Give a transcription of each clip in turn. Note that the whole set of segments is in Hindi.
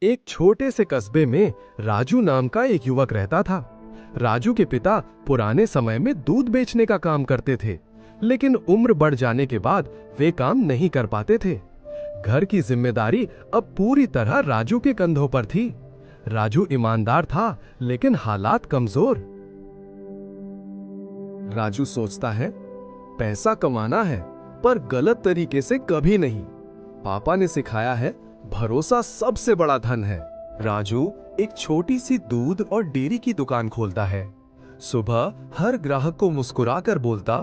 एक छोटे से कस्बे में राजू नाम का एक युवक रहता था। राजू के पिता पुराने समय में दूध बेचने का काम करते थे, लेकिन उम्र बढ़ जाने के बाद वे काम नहीं कर पाते थे। घर की जिम्मेदारी अब पूरी तरह राजू के कंधों पर थी। राजू ईमानदार था, लेकिन हालात कमजोर। राजू सोचता है, पैसा कमाना है, पर गलत तरीके से कभी नहीं। पापा ने सिखाया है, भरोसा सबसे बड़ा धन है। राजू एक छोटी सी दूध और डेयरी की दुकान खोलता है। सुबह हर ग्राहक को मुस्कुराकर बोलता,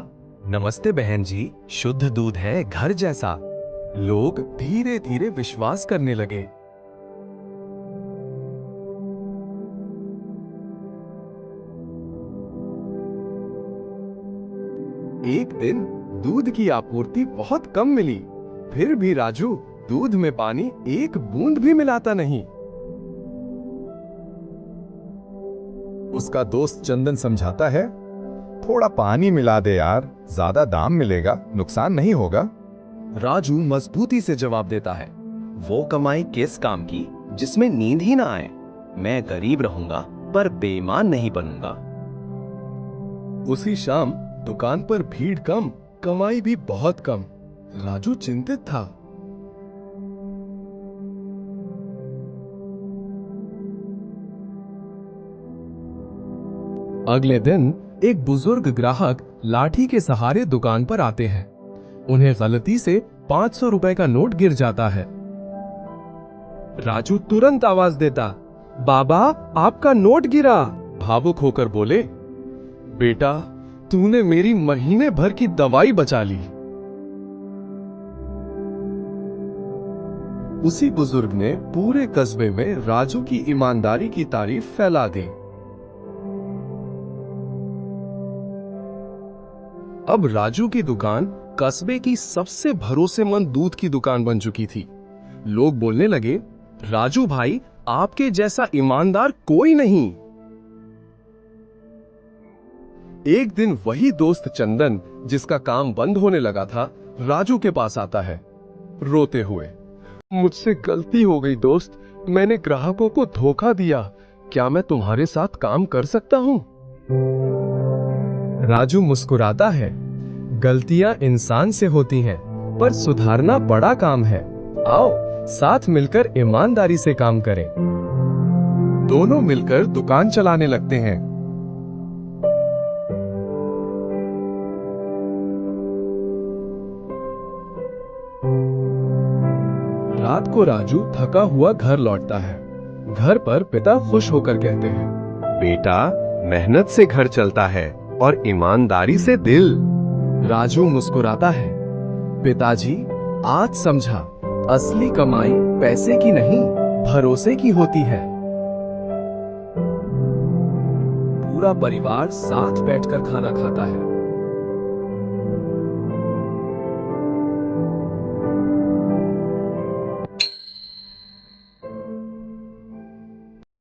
नमस्ते बहन जी, शुद्ध दूध है, घर जैसा। लोग धीरे धीरे विश्वास करने लगे। एक दिन दूध की आपूर्ति बहुत कम मिली, फिर भी राजू दूध में पानी एक बूंद भी मिलाता नहीं। उसका दोस्त चंदन समझाता है, थोड़ा पानी मिला दे यार, ज्यादा दाम मिलेगा, नुकसान नहीं होगा। राजू मजबूती से जवाब देता है, वो कमाई किस काम की जिसमें नींद ही ना आए। मैं गरीब रहूंगा पर बेईमान नहीं बनूंगा। उसी शाम दुकान पर भीड़ कम, कमाई भी बहुत कम। राजू चिंतित था। अगले दिन एक बुजुर्ग ग्राहक लाठी के सहारे दुकान पर आते हैं। उन्हें गलती से 500 रुपए का नोट गिर जाता है। राजू तुरंत आवाज देता, बाबा आपका नोट गिरा। भावुक होकर बोले, बेटा तूने मेरी महीने भर की दवाई बचा ली। उसी बुजुर्ग ने पूरे कस्बे में राजू की ईमानदारी की तारीफ फैला दी। अब राजू की दुकान कस्बे की सबसे भरोसेमंद दूध की दुकान बन चुकी थी। लोग बोलने लगे, राजू भाई आपके जैसा ईमानदार कोई नहीं। एक दिन वही दोस्त चंदन, जिसका काम बंद होने लगा था, राजू के पास आता है रोते हुए। मुझसे गलती हो गई दोस्त, मैंने ग्राहकों को धोखा दिया। क्या मैं तुम्हारे साथ काम कर सकता हूं? राजू मुस्कुराता है, गलतियां इंसान से होती हैं, पर सुधारना बड़ा काम है। आओ साथ मिलकर ईमानदारी से काम करें। दोनों मिलकर दुकान चलाने लगते हैं। रात को राजू थका हुआ घर लौटता है। घर पर पिता खुश होकर कहते हैं, बेटा मेहनत से घर चलता है और ईमानदारी से दिल। राजू मुस्कुराता है, पिताजी आज समझा, असली कमाई पैसे की नहीं, भरोसे की होती है। पूरा परिवार साथ बैठकर खाना खाता है।